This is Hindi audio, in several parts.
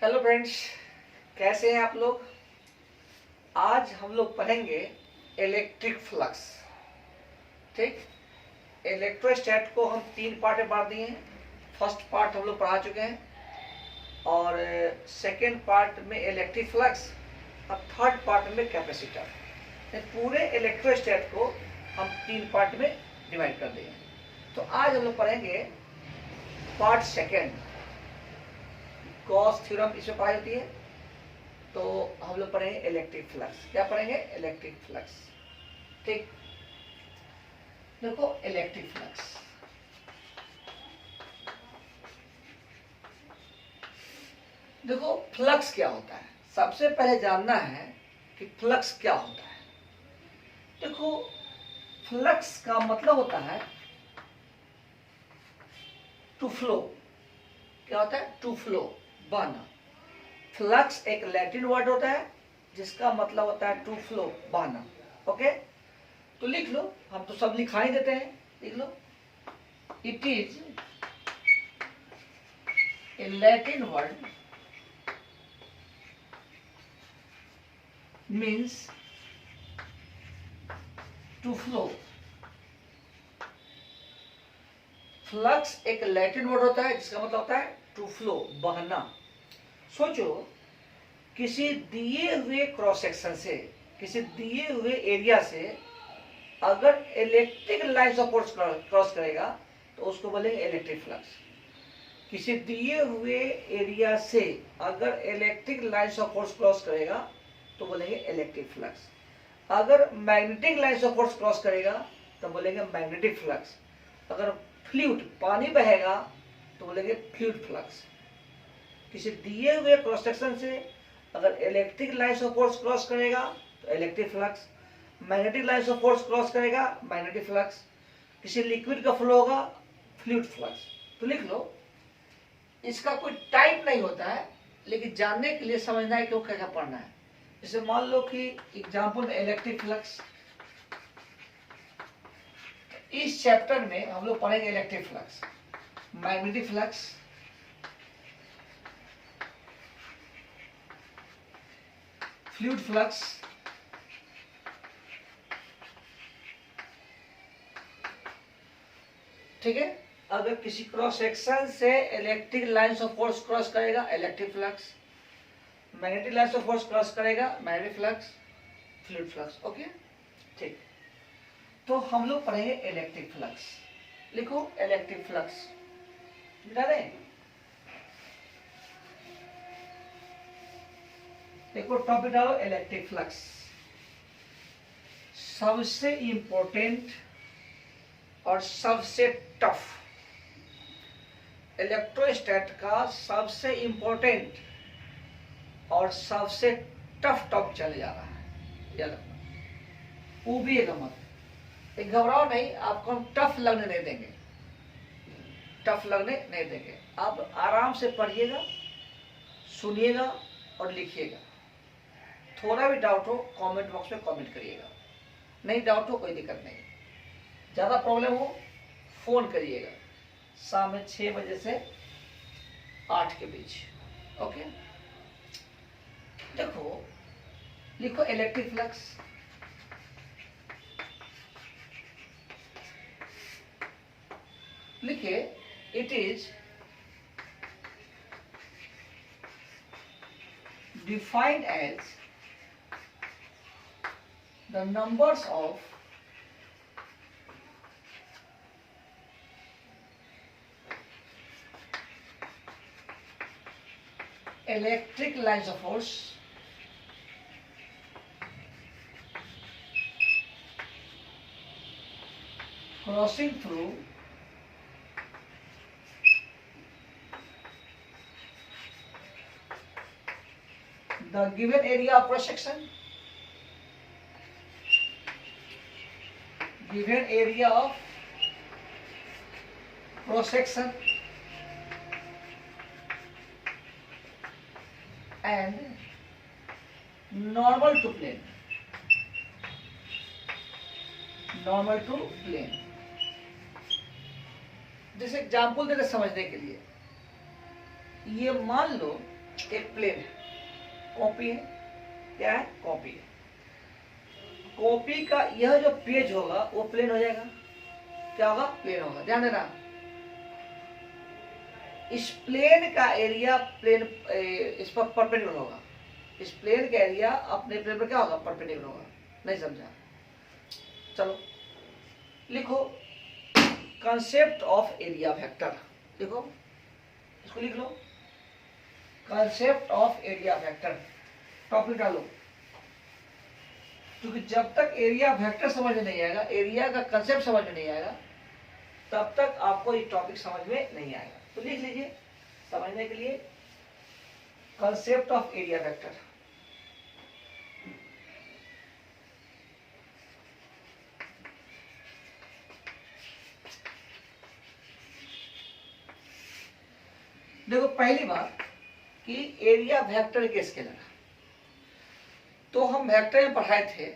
हेलो फ्रेंड्स, कैसे हैं आप लोग। आज हम लोग पढ़ेंगे इलेक्ट्रिक फ्लक्स। ठीक, इलेक्ट्रोस्टैट को हम 3 पार्ट में बांट दिए हैं। फर्स्ट पार्ट हम लोग पढ़ा चुके हैं और सेकेंड पार्ट में इलेक्ट्रिक फ्लक्स और थर्ड पार्ट में कैपेसिटर। पूरे इलेक्ट्रोस्टैट को हम 3 पार्ट में डिवाइड कर दिए हैं। तो आज हम लोग पढ़ेंगे पार्ट सेकेंड। गॉस थ्योरम इसमें पढ़ाई होती है। तो हम लोग पढ़ेंगे इलेक्ट्रिक फ्लक्स। क्या पढ़ेंगे? Electric flux. ठीक, देखो इलेक्ट्रिक फ्लक्स। देखो फ्लक्स क्या होता है, सबसे पहले जानना है कि फ्लक्स क्या होता है। देखो फ्लक्स का मतलब होता है टू फ्लो। क्या होता है? टू फ्लो, बहना। फ्लक्स एक लैटिन वर्ड होता है जिसका मतलब होता है टू फ्लो, बहना। ओके, तो लिख लो, हम तो सब लिखा ही देते हैं। लिख लो, it is a Latin word means to flow. Flux एक लैटिन वर्ड होता है जिसका मतलब होता है टू फ्लो, बहना। सोचो, किसी दिए हुए क्रॉस सेक्शन से, किसी दिए हुए एरिया से अगर electric lines of force cross करेगा तो उसको बोलेंगे इलेक्ट्रिक फ्लक्स। किसी दिए हुए एरिया से अगर electric lines of force cross करेगा तो बोलेंगे इलेक्ट्रिक फ्लक्स। अगर magnetic lines of force cross करेगा तो बोलेंगे मैग्नेटिक फ्लक्स। अगर फ्लूइड, पानी बहेगा तो बोलेंगे फ्लूइड फ्लक्स। किसी दिए हुए क्रॉस सेक्शन से अगर electric lines of force cross करेगा तो electric flux, magnetic lines of force cross करेगा मैग्नेटिक फ्लक्स, किसी लिक्विड का फ्लो होगा फ्लूइड फ्लक्स। तो लिख लो, इसका कोई टाइप नहीं होता है, लेकिन जानने के लिए समझना है कि वो क्या क्या पढ़ना है। जैसे मान लो कि एग्जाम्पल इलेक्ट्रिक फ्लक्स, इस चैप्टर में हम लोग पढ़ेंगे electric flux, magnetic flux, fluid flux, ठीक है। अगर किसी क्रॉस सेक्शन से electric lines of force cross करेगा electric flux, magnetic lines of force cross करेगा magnetic flux, fluid flux. Okay, ठीक। तो हम लोग पढ़ेंगे इलेक्ट्रिक फ्लक्स। लिखो इलेक्ट्रिक फ्लक्स, मिटा दें। देखो टॉपिक डालो इलेक्ट्रिक फ्लक्स। सबसे इंपॉर्टेंट और सबसे टफ, इलेक्ट्रोस्टैट का सबसे इंपॉर्टेंट और सबसे टफ टॉपिक चले जा रहा है। याद रखना, उबिएगा मत, घबराओ नहीं, आपको हम टफ लगने नहीं देंगे, टफ लगने नहीं देंगे। आप आराम से पढ़िएगा, सुनिएगा और लिखिएगा। थोड़ा भी डाउट हो कमेंट बॉक्स में कमेंट करिएगा, नहीं डाउट हो कोई दिक्कत नहीं। ज़्यादा प्रॉब्लम हो फोन करिएगा शाम में 6 बजे से 8 के बीच। ओके, देखो लिखो इलेक्ट्रिक फ्लक्स। लिखिए, it is defined as the numbers of electric lines of force crossing through the given area of cross section, given area of cross section and normal to plane, normal to plane। जैसे एग्जाम्पल देते समझने के लिए, ये मान लो एक प्लेन है, कॉपी है, क्या है, कॉपी है। कॉपी का यह जो पेज होगा वो प्लेन हो जाएगा, क्या होगा, प्लेन होगा। ध्यान देना, इस प्लेन का एरिया प्लेन इस पर परपेंडिकुलर होगा, इस प्लेन का एरिया अपने प्लेन पर क्या होगा, परपेंडिकुलर होगा। नहीं समझा, चलो लिखो कंसेप्ट ऑफ एरिया वेक्टर, लिखो इसको, लिख लो concept of area vector, topic डालो, क्योंकि जब तक एरिया वेक्टर समझ में नहीं आएगा, एरिया का कंसेप्ट समझ में नहीं आएगा, तब तक आपको ये टॉपिक समझ में नहीं आएगा। तो लिख लीजिए समझने के लिए कंसेप्ट ऑफ एरिया वेक्टर। देखो पहली बात कि एरिया वेक्टर के स्केलर, तो हम वेक्टर में पढ़ाए थे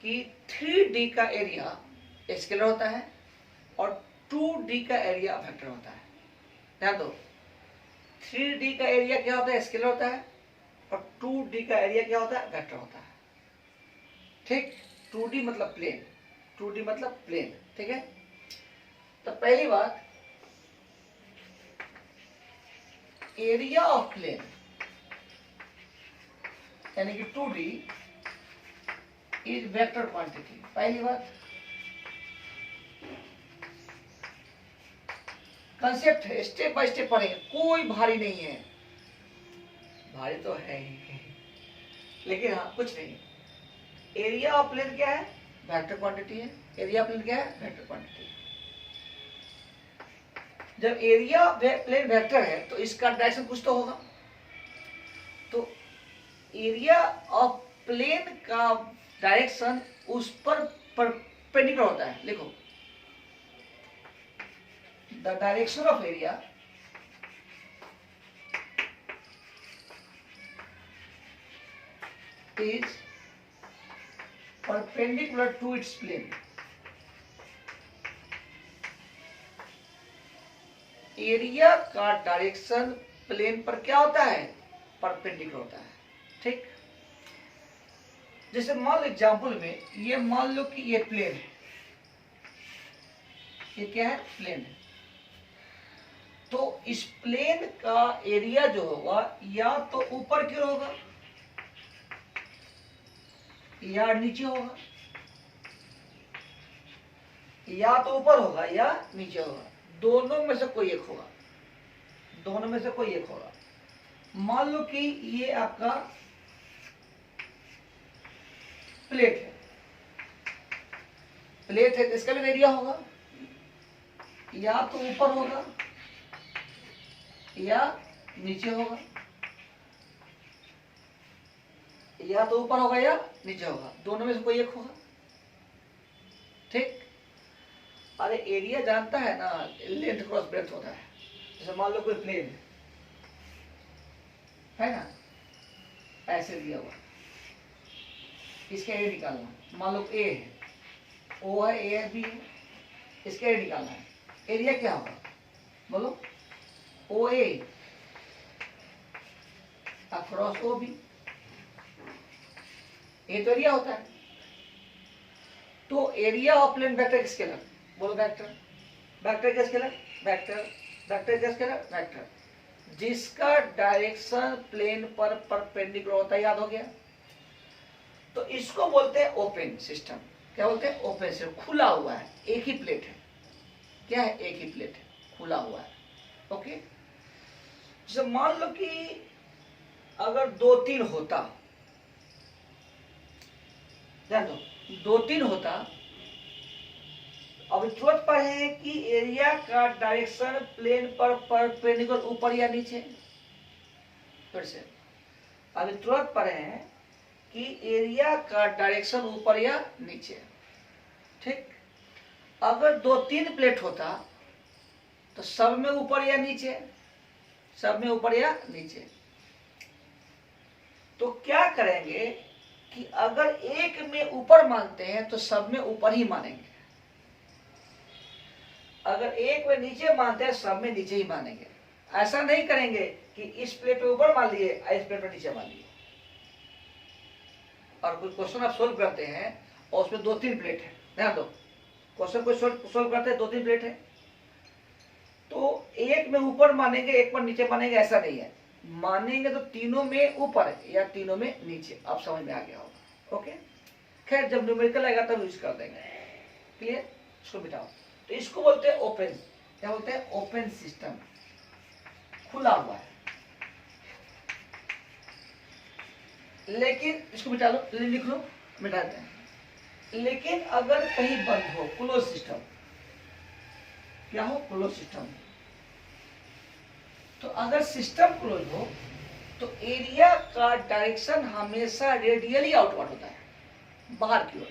कि 3D का एरिया स्केलर होता है और 2D का एरिया वेक्टर होता है। ध्यान दो, 3D का एरिया क्या होता है, स्केलर होता है, और 2D का एरिया क्या होता है, वेक्टर होता है। ठीक, 2D मतलब प्लेन, 2D मतलब प्लेन, ठीक है। तो पहली बात, एरिया ऑफ प्लेन यानी कि 2D इज वेक्टर क्वांटिटी। पहली बात, कंसेप्ट है, स्टेप बाय स्टेप पढ़ेंगे, कोई भारी नहीं है, भारी तो है ही लेकिन हाँ कुछ नहीं। एरिया ऑफ प्लेन क्या है, वेक्टर क्वांटिटी है। एरिया ऑफ प्लेन क्या है, वेक्टर क्वांटिटी। जब एरिया प्लेन वेक्टर है तो इसका डायरेक्शन कुछ तो होगा, तो एरिया ऑफ प्लेन का डायरेक्शन उस पर परपेंडिकुलर होता है। लिखो, the direction of area is perpendicular to its plane. Area का डायरेक्शन प्लेन पर क्या होता है, परपेंडिकुलर होता है। ठीक, जैसे मान लो एग्जाम्पल में, ये मान लो कि ये प्लेन है, ये क्या है, प्लेन है। तो इस प्लेन का एरिया जो होगा या तो ऊपर की ओर होगा या नीचे होगा, या तो ऊपर होगा या नीचे होगा, दोनों में से कोई एक होगा, दोनों में से कोई एक होगा। मान लो कि ये आपका प्लेट है, प्लेट है तो इसका भी एरिया होगा या तो ऊपर होगा या नीचे होगा, या तो ऊपर होगा या नीचे होगा, दोनों में से कोई एक होगा। ठीक, अरे एरिया जानता है ना, लेंथ क्रॉस ब्रेड्थ होता है। जैसे मान लो कोई प्लेन है ना, ऐसे दिया हुआ, इसका एरिया निकालना, मान लो ए है, ओ है, ए है, बी है, इसका एरिया निकालना है। एरिया क्या होगा, बोलो, ओ ए अक्रॉस ओ बी, ये तो एरिया होता है। तो area of plane vector scalar, बोलो वेक्टर, वेक्टर का स्केलर वेक्टर, वेक्टर का स्केलर वेक्टर, जिसका डायरेक्शन प्लेन पर परपेंडिकुलर होता है। याद हो गया? तो इसको बोलते हैं ओपन सिस्टम। क्या बोलते हैं? ओपन सिस्टम, खुला हुआ है, एक ही प्लेट है। क्या है? एक ही प्लेट है, खुला हुआ है। ओके, जैसे मान लो कि अगर 2-3 होता, ध्यान दो, 2-3 होता, अब तुरंत पढ़े हैं कि एरिया का डायरेक्शन प्लेन पर परपेंडिकुलर ऊपर या नीचे। फिर से अभी तुरंत पढ़े हैं कि एरिया का डायरेक्शन ऊपर या नीचे। ठीक, अगर 2-3 प्लेट होता तो सब में ऊपर या नीचे, सब में ऊपर या नीचे। तो क्या करेंगे कि अगर एक में ऊपर मानते हैं तो सब में ऊपर ही मानेंगे, अगर एक में नीचे मानते हैं सब में नीचे ही मानेंगे। ऐसा नहीं करेंगे कि इस प्लेट पे ऊपर मान लिए इस प्लेट पे नीचे मान लिए। और कोई क्वेश्चन आप सोल्व करते हैं और उसमें 2-3 प्लेट है, ध्यान दो, क्वेश्चन को सोल्व करते हैं 2-3 प्लेट है, तो एक में ऊपर मानेंगे एक पर नीचे मानेंगे, ऐसा नहीं है। मानेंगे तो तीनों में ऊपर या तीनों में नीचे। आप समझ में आ गया होगा। ओके, खैर जब न्यूमेरिकल आएगा तब यूज कर देंगे। क्लियर, इसको बिठाओ। तो इसको बोलते हैं ओपन, क्या बोलते हैं? ओपन सिस्टम, खुला हुआ है। लेकिन इसको मिटा लो, लिख लो, मिटा देते हैं। लेकिन अगर कहीं बंद हो, क्लोज सिस्टम, क्या हो? Close system. तो अगर सिस्टम क्लोज हो तो एरिया का डायरेक्शन हमेशा रेडियली आउटवर्ड होता है, बाहर की ओर,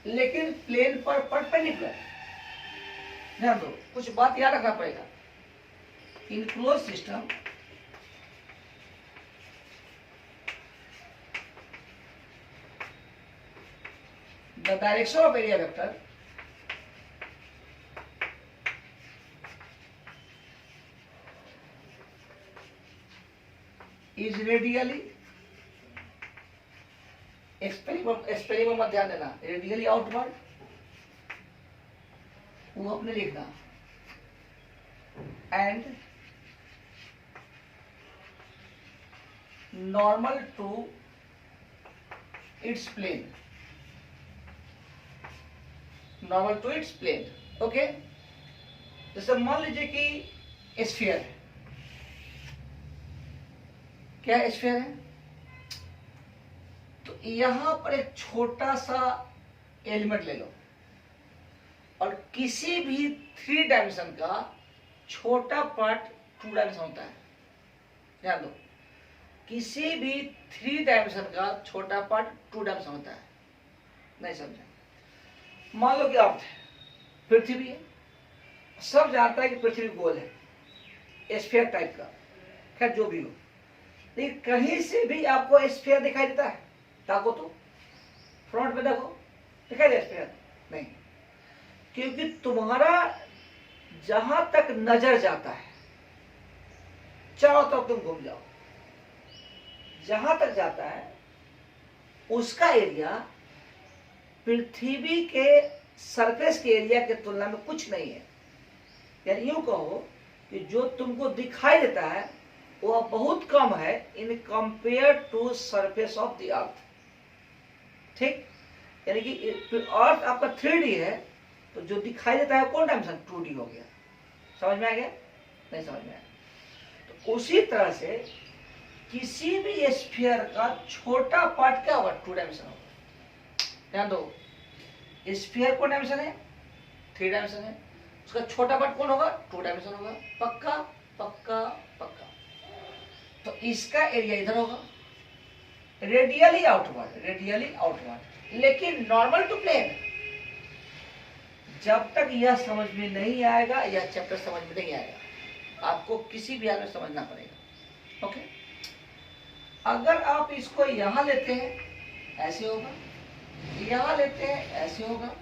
लेकिन प्लेन पर परपेंडिकुलर। ध्यान दो, कुछ बात याद रखना पड़ेगा। In close system the direction of area vector is radially, spelling मत ध्यान देना, रेडियली आउटवर्ड, वो अपने लिखना, and normal to its plane, normal to its plane. Okay, जैसे मान लीजिए कि स्फीयर है, क्या स्फीयर है? तो यहां पर एक छोटा सा एलिमेंट ले लो और किसी भी 3 डायमेंशन का छोटा पार्ट 2 डायमेंशन होता है। ध्यान दो, किसी भी 3 डायमेंशन का छोटा पार्ट 2 डायमेंशन होता है। नहीं समझा? मान लो कि आप पृथ्वी है, सब जानता है कि पृथ्वी गोल है, स्फीयर टाइप का, खैर जो भी हो, लेकिन कहीं से भी आपको स्फीयर दिखाई देता है? ताको तो फ्रंट में देखो, दिखाई दे स्फीयर? नहीं, क्योंकि तुम्हारा जहां तक नजर जाता है, चारों तरफ तुम घूम जाओ, जहां तक जाता है उसका एरिया पृथ्वी के सरफेस के एरिया के तुलना में कुछ नहीं है। यानी यूं कहो कि जो तुमको दिखाई देता है वो बहुत कम है in compare to surface of the earth. ठीक, यानी कि अर्थ आपका 3D है, तो जो दिखाई देता है कौन डायमेंशन? 2D हो गया। समझ में आ गया? नहीं समझ में आया? तो उसी तरह से किसी भी स्फीयर का छोटा पार्ट क्या होगा? 2 डायमेंशन होगा। ध्यान दो, स्फीयर कौन डायमेंशन है? 3 डायमेंशन है। उसका छोटा पार्ट कौन होगा? 2 डायमेंशन होगा। पक्का पक्का पक्का। तो इसका एरिया इधर होगा, रेडियली आउटवर्ड, रेडियली आउटवर्ड, लेकिन नॉर्मल टू प्लेन। जब तक यह समझ में नहीं आएगा, यह चैप्टर समझ में नहीं आएगा, आपको किसी भी हाल में समझना पड़ेगा। ओके, अगर आप इसको यहां लेते हैं ऐसे होगा, यहां लेते हैं ऐसे होगा,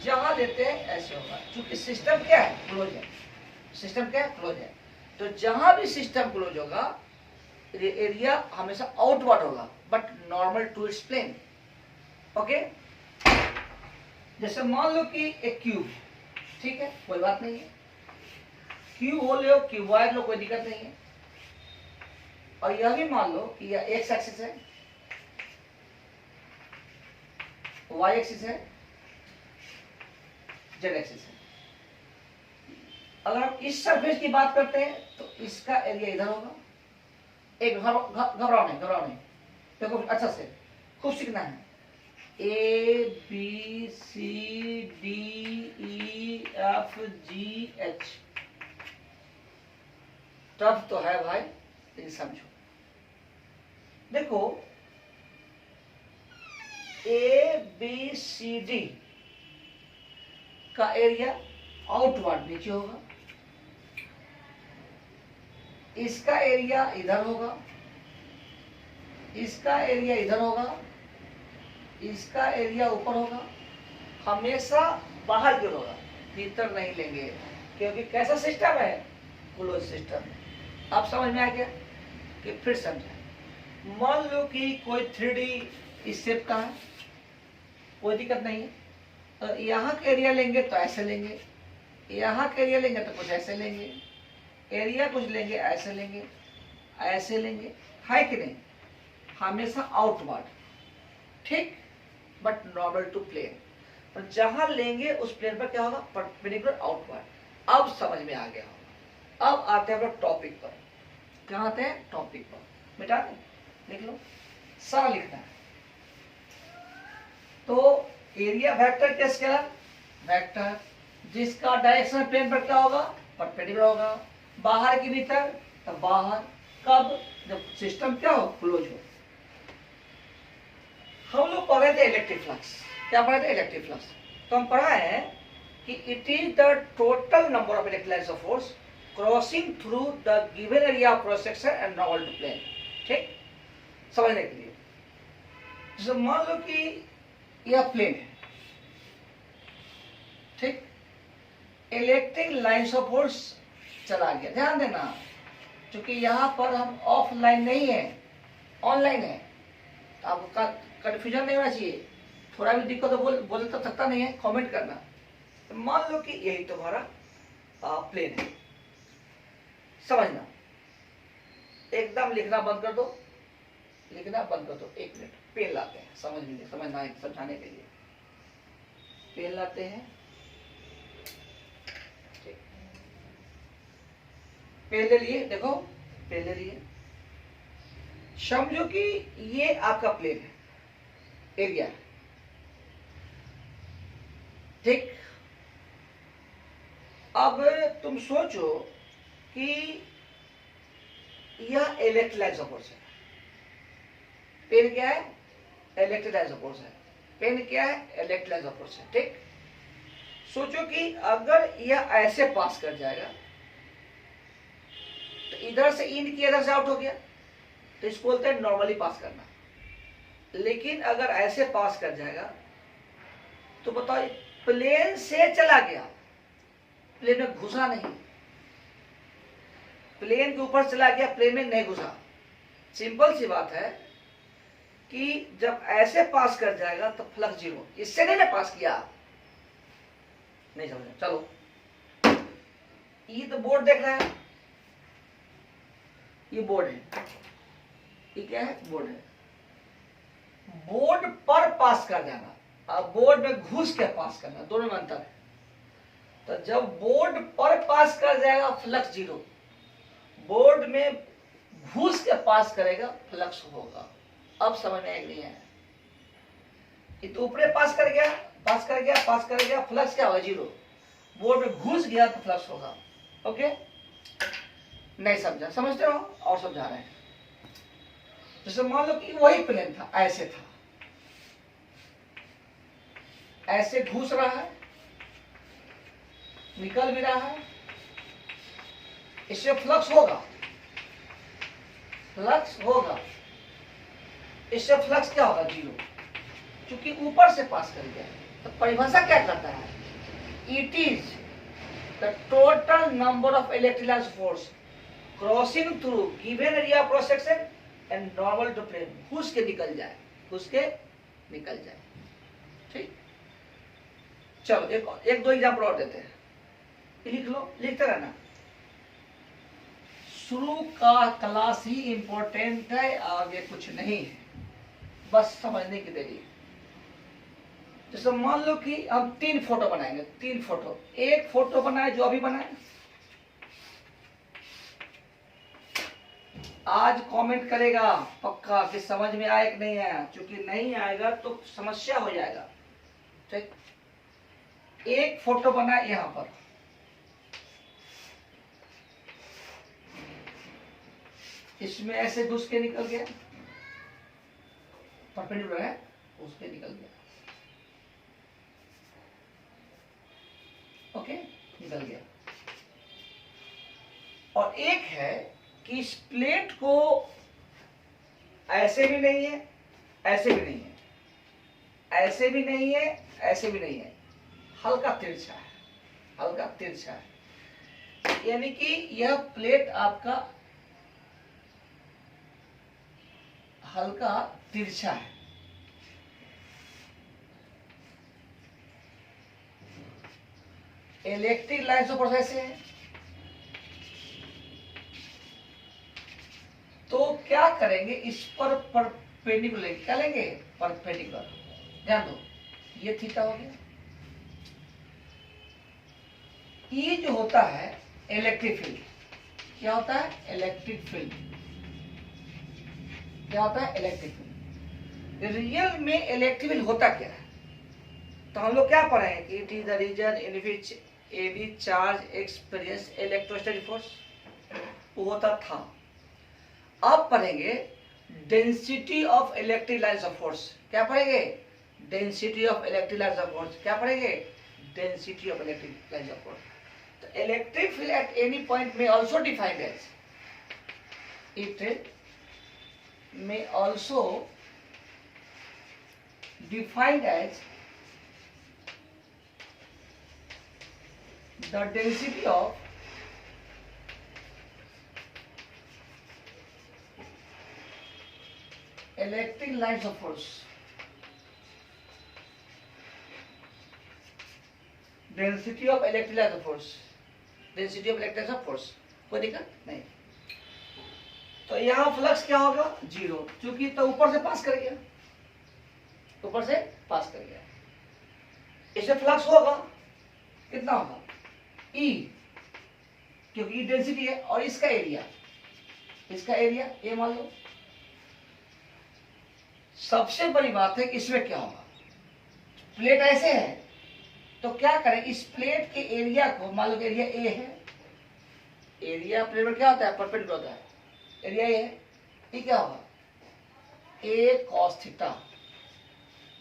जहां लेते हैं ऐसे होगा। क्योंकि सिस्टम क्या है? क्लोज है। सिस्टम क्या है? क्लोज है। तो जहां भी सिस्टम क्लोज होगा एरिया हमेशा आउटवर्ड होगा, but normal to its plane. Okay, जैसे मान लो कि एक क्यूब, ठीक है, कोई बात नहीं है, क्यूब हो लो, क्यूबॉइड लो, कोई दिक्कत नहीं है। और यह भी मान लो कि यह एक्स एक्सिस है, वाई एक्सिस है, जेड एक्सिस है। अगर हम इस सरफेस की बात करते हैं तो इसका एरिया इधर होगा। एक घबराओ नहीं, देखो अच्छा से खूब सीखना है। A B C D E F G H, tough तो है भाई, लेकिन समझो। देखो A B C D का एरिया आउटवर्ड नीचे होगा, इसका एरिया इधर होगा, इसका एरिया इधर होगा, इसका एरिया ऊपर होगा, हमेशा बाहर की ओर होगा, भीतर नहीं लेंगे। क्योंकि कैसा सिस्टम है? Close system. अब समझ में आ गया कि फिर समझा। मान लो कि कोई 3D इस शेप का है, कोई दिक्कत नहीं है। तो यहाँ का एरिया लेंगे तो ऐसे लेंगे, यहाँ का एरिया लेंगे तो कुछ ऐसे लेंगे, एरिया कुछ लेंगे ऐसे लेंगे, ऐसे लेंगे, है कि नहीं? हमेशा आउटवर्ड, ठीक, बट नॉर्मल टू प्लेन। और जहां लेंगे उस प्लेन पर क्या होगा? Perpendicular outward. अब समझ में आ गया होगा। अब आते हैं हम लोग टॉपिक पर। कहाँ आते हैं? टॉपिक पर। बेटा लिख लो, सारा लिखना है। तो एरिया वेक्टर क्या स्केलर वेक्टर, जिसका डायरेक्शन प्लेन पर क्या होगा? परपेंडिकुलर होगा। बाहर के भीतर तो बाहर, कब? जब सिस्टम क्या हो? क्लोज हो। हम लोग पढ़ रहे थे इलेक्ट्रिक फ्लक्स। क्या पढ़े थे? Electric flux. तो हम पढ़ा है कि it is the total number of electric lines of force crossing through the given area of cross section and normal to plane. ठीक, समझने के लिए। जैसे मान लो कि यह प्लेन है, ठीक, इलेक्ट्रिक लाइन्स ऑफ फोर्स चला गया। ध्यान देना, क्योंकि यहां पर हम ऑफलाइन नहीं है, ऑनलाइन है। आपका कंफ्यूजन नहीं होना चाहिए। थोड़ा भी दिक्कत तो बोल तो सकता नहीं है, कमेंट करना। तो मान लो कि यही तुम्हारा प्लेन है, समझना। एकदम लिखना बंद कर दो, लिखना बंद कर दो। एक मिनट, पेन लाते हैं, समझना है, समझाने के लिए पेन लाते हैं। पेन ले लिए, देखो पेन ले लिए। समझो कि ये आपका प्लेन है, एरिया, ठीक। अब तुम सोचो कि यह इलेक्ट्रिक लाइन्स ऑफ फोर्स है। पेन क्या है? इलेक्ट्रिक लाइन्स ऑफ फोर्स है। पेन क्या है? इलेक्ट्रिक लाइन्स ऑफ फोर्स है, ठीक। सोचो कि अगर यह ऐसे पास कर जाएगा तो इधर से इन किया, इधर से आउट हो गया, तो इसको बोलते हैं नॉर्मली पास करना। लेकिन अगर ऐसे पास कर जाएगा तो बताओ, प्लेन से चला गया, प्लेन में घुसा नहीं, प्लेन के ऊपर चला गया, प्लेन में नहीं घुसा। सिंपल सी बात है कि जब ऐसे पास कर जाएगा तो फ्लक्स जीरो। इससे नहीं ना पास किया, नहीं समझ। चलो, ये तो बोर्ड देख रहा है, ये बोर्ड है, ये क्या है? बोर्ड है। बोर्ड पर पास कर जाना, अब बोर्ड में घुस के पास करना, दोनों में अंतर है। तो जब बोर्ड पर पास कर जाएगा फ्लक्स जीरो, बोर्ड में घुस के पास करेगा फ्लक्स होगा। अब समझ में नहीं आया? ये तो ऊपरे पास कर गया, पास कर गया, पास कर गया, फ्लक्स क्या होगा? जीरो। बोर्ड में घुस गया तो फ्लक्स होगा। ओके, नहीं समझा? समझते हो? और समझा रहे हैं। जैसे मान लो कि वही प्लेन था, ऐसे था, ऐसे घुस रहा है, निकल भी रहा है, इससे फ्लक्स होगा, फ्लक्स होगा। इससे फ्लक्स क्या होगा? जीरो, क्योंकि ऊपर से पास कर गया। तो परिभाषा क्या करता है? It is the total number of electric lines force crossing through given area of cross section and normal to plane. घुस के निकल जाए, घुस के निकल जाए, ठीक। चलो एक दो एग्जाम्पल और देते हैं, लिख लो, लिखते रहना। शुरू का क्लास ही इंपॉर्टेंट है, आगे कुछ नहीं है, बस समझने की देरी। जैसे मान लो कि हम 3 फोटो बनाएंगे, 3 फोटो। एक फोटो बनाए जो अभी बनाए, आज कमेंट करेगा पक्का कि समझ में आया कि नहीं आया, क्योंकि नहीं आएगा तो समस्या हो जाएगा, ठीक। एक फोटो बनाए यहां पर, इसमें ऐसे घुस के निकल गया, परपेंडिकुलर है, उसके निकल गया, ओके, निकल गया। और एक है कि इस प्लेट को ऐसे भी नहीं है, ऐसे भी नहीं है, ऐसे भी नहीं है, ऐसे भी नहीं है, हल्का तिरछा है, हल्का तिरछा है। यानी कि यह प्लेट आपका हल्का तिरछा है। इलेक्ट्रिक लाइन्स ऑफ फोर्स ऐसे है, तो क्या करेंगे, इस पर परपेंडिकुलर क्या लेंगे, परपेंडिकुलर। ध्यान दो, ये थीटा हो गया। ये जो होता है इलेक्ट्रिक फील्ड, क्या होता है, इलेक्ट्रिक फील्ड, क्या होता है, इलेक्ट्रिक फील्ड। रियल में इलेक्ट्रिक फील्ड होता क्या है, तो हम लोग क्या पढ़े हैं कि it is the region in which any charge experience electrostatic force, वो होता था। अब पढ़ेंगे density of electric lines of force. क्या पढ़ेंगे, density of electric lines of force. क्या पढ़ेंगे, density of electric lines of force. तो electric field at any point में also defined as, it may also defined as the density of electric lines of force, density of electric lines of force, density of electric lines of force। कोई दिक्कत नहीं। तो यहाँ फ्लक्स क्या होगा, जीरो, क्योंकि तो ऊपर से पास कर गया, ऊपर से पास कर गया। इसे फ्लक्स होगा कितना होगा, ई, क्योंकि ई डेंसिटी है, और इसका एरिया, इसका एरिया ए मान लो। सबसे बड़ी बात है कि इसमें क्या होगा, प्लेट ऐसे है तो क्या करें, इस प्लेट के एरिया को, मान लो एरिया ए है, एरिया प्लेट में क्या होता है, परपेंडिकुलर होता है, एरिया ए है, ये क्या होगा, ए कॉस थीटा।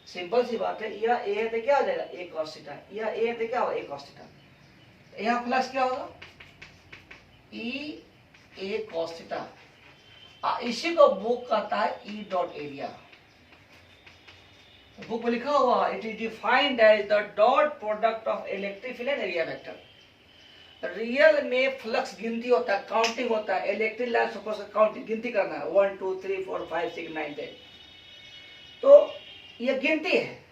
सिंपल सी बात है, या ए है तो क्या हो जाएगा, ए कॉस थीटा, या ए है तो क्या होगा, ए कॉस थीटा। यहाँ प्लस क्या होगा, ई ए कॉस थीटा। इसी को बुक कहता है ई डॉट एरिया। बुक में लिखा हुआ, it is defined as the dot product of electric field and area vector. Real में फ्लक्स गिनती होता है, काउंटिंग होता है, इलेक्ट्रिक लाइन सपोज काउंटिंग गिनती करना है, 1 2 3 4 5 6 9 10, तो ये गिनती है।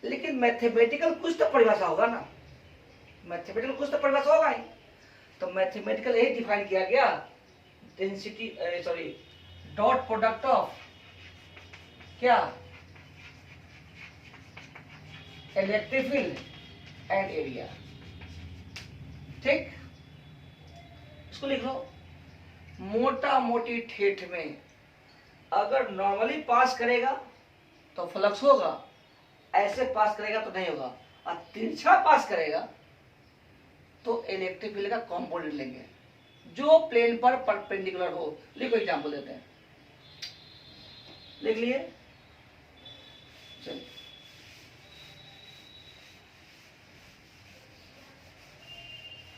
लेकिन मैथमेटिकल कुछ तो परिभाषा होगा ना, मैथमेटिकल कुछ तो परिभाषा होगा ही। तो मैथमेटिकल यही डिफाइन किया गया, density sorry dot product of क्या, इलेक्ट्रिक फील्ड एंड एरिया। ठीक, इसको लिख लो। मोटा मोटी ठेठ में अगर नॉर्मली पास करेगा तो फ्लक्स होगा, ऐसे पास करेगा तो नहीं होगा, और तिरछा पास करेगा तो इलेक्ट्रिक फील्ड का कंपोनेंट लेंगे जो प्लेन पर परपेंडिकुलर हो। लिखो, एग्जांपल देते हैं, लिख लिए, चलिए।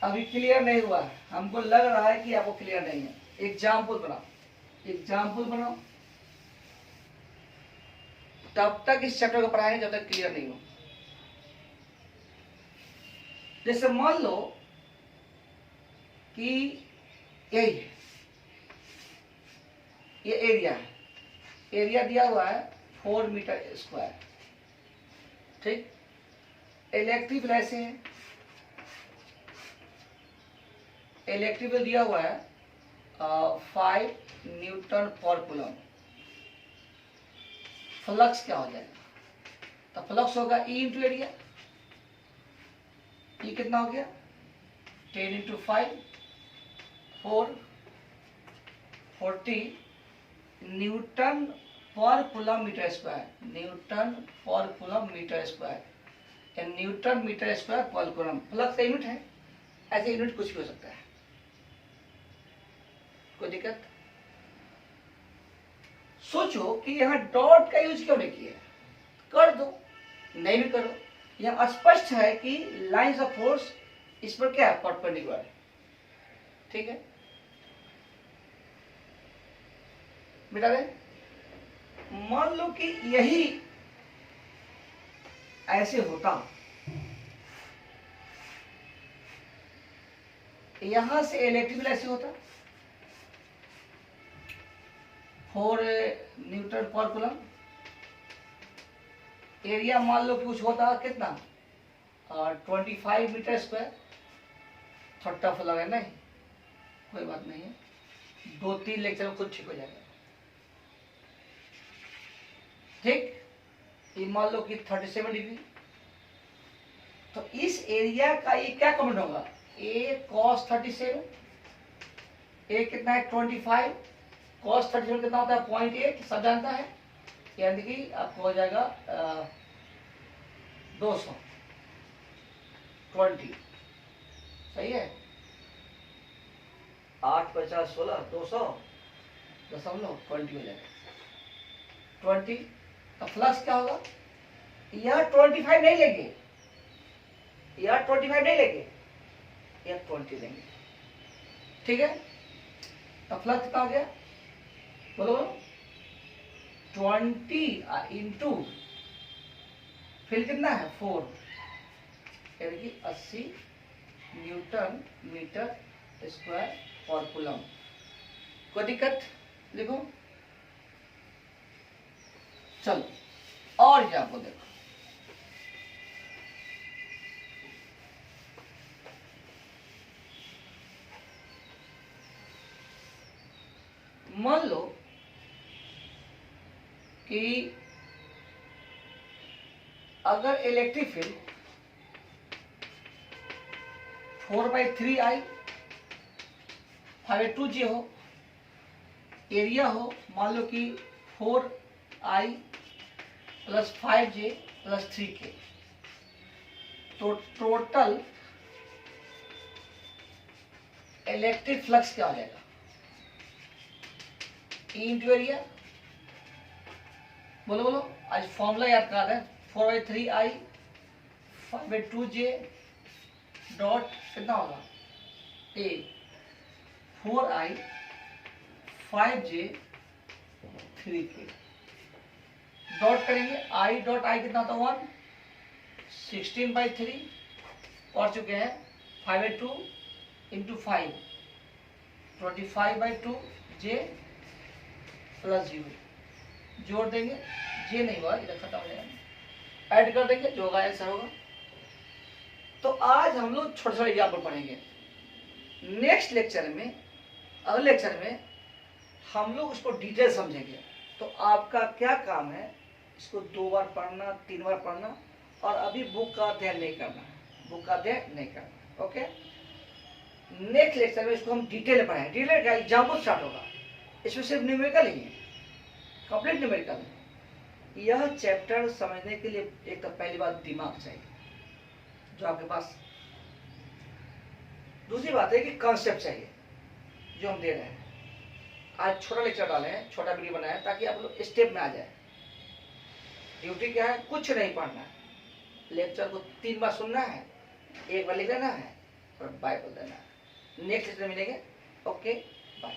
अभी क्लियर नहीं हुआ है, हमको लग रहा है कि आपको क्लियर नहीं है। एग्जाम्पल बनाओ, एग्जाम्पल बनाओ, तब तक इस चैप्टर को पढ़ाएंगे जब तक क्लियर नहीं हो। जैसे मान लो कि यही है, ये एरिया है, एरिया दिया हुआ है 4 मीटर स्क्वायर। ठीक, इलेक्ट्रिक फील्ड ऐसे है, इलेक्ट्रिक फील्ड दिया हुआ है 5 न्यूटन पर कूलम। फ्लक्स क्या हो जाएगा, तो फ्लक्स होगा ई इंटू एरिया। ई कितना हो गया, 10 इंटू 5 4 40 न्यूटन पर कूलम मीटर स्क्वायर, न्यूटन पर कूलम मीटर स्क्वायर, या न्यूटन मीटर स्क्वायर पर कूलम। फ्लक्स का यूनिट है, ऐसे यूनिट कुछ भी हो सकता है, कोई दिक्कत। सोचो कि यहां डॉट का यूज क्यों नहीं किया, कर दो, नहीं भी करो। यहां स्पष्ट है कि लाइंस ऑफ फोर्स इस पर क्या है, परपेंडिकुलर है। ठीक है, बेटा रे, मान लो कि यही ऐसे होता, यहां से इलेक्ट्रिक ऐसे होता 4 न्यूटन पर कूलम। एरिया मान लो कि कुछ होता कितना 25 मीटर स्क्वायर। थोड़ा टफ लगा नहीं, कोई बात नहीं है, 2-3 लेक्चर में खुद ठीक हो जाएगा। ठीक, ये मान लो कि 37 डिग्री। तो इस एरिया का ये क्या कमेंट होगा, ए cos 37, ए कितना है 25, cos 37 कितना होता है 0.8, सब जानता है, यानी कि आपको हो जाएगा 220। सही है, 8 50 16 200.20 हो जाएगा 20। तो फ्लक्स क्या होगा, यह 25 नहीं लेंगे, यह 25 नहीं लेंगे, यह 20 लेंगे। ठीक है, तो फ्लक्स कितना हो गया, बोलो 20 इंटू फिर कितना है 4, यानी कि 80 न्यूटन मीटर स्क्वायर पर कूलम। कोई दिक्कत, लिखो। चलो और क्या आपको देखो, मान लो कि अगर इलेक्ट्रिक फील्ड 4/3I 5/2J हो, एरिया हो मान लो कि 4I + 5J + 3K, तो टोटल इलेक्ट्रिक फ्लक्स क्या हो जाएगा, E इंटू एरिया। बोलो बोलो, आज फॉर्मूला याद करा दें, 4/3I 5/2J डॉट कितना होगा ए 4I 5J 3K डॉट करेंगे, I डॉट I कितना होता 1, 16/3 पढ़ चुके हैं, 5/2 इंटू 5 25/2 J प्लस 0, जोड़ देंगे, J नहीं हुआ इधर खत्म हो जाएगा, ऐड कर देंगे, जो होगा आंसर होगा। तो आज हम लोग छोटे छोटे एग्जाम्पल पढ़ेंगे। नेक्स्ट लेक्चर में, अगले लेक्चर में हम लोग उसको डिटेल समझेंगे। तो आपका क्या काम है, इसको 2 बार पढ़ना, 3 बार पढ़ना, और अभी बुक का अध्ययन नहीं करना है, बुक का अध्ययन नहीं करना। ओके, नेक्स्ट लेक्चर में इसको हम डिटेल में पढ़ेंगे। डिटेल का एग्जाम्पल स्टार्ट होगा, इसमें सिर्फ न्यूमेरिकल ही है, कंप्लीट न्यूमेरिकल है। यह चैप्टर समझने के लिए एक तो पहली बात दिमाग चाहिए जो आपके पास, दूसरी बात है कि कॉन्सेप्ट चाहिए जो हम दे रहे हैं। आज छोटा लेक्चर डाले हैं, छोटा वीडियो बनाया है, ताकि आप लोग स्टेप में आ जाए। ड्यूटी क्या है, कुछ नहीं पढ़ना है, लेक्चर को 3 बार सुनना है, 1 बार लिख लेना है और बाय बोल देना है। नेक्स्ट लेक्चर मिलेंगे। Okay, bye.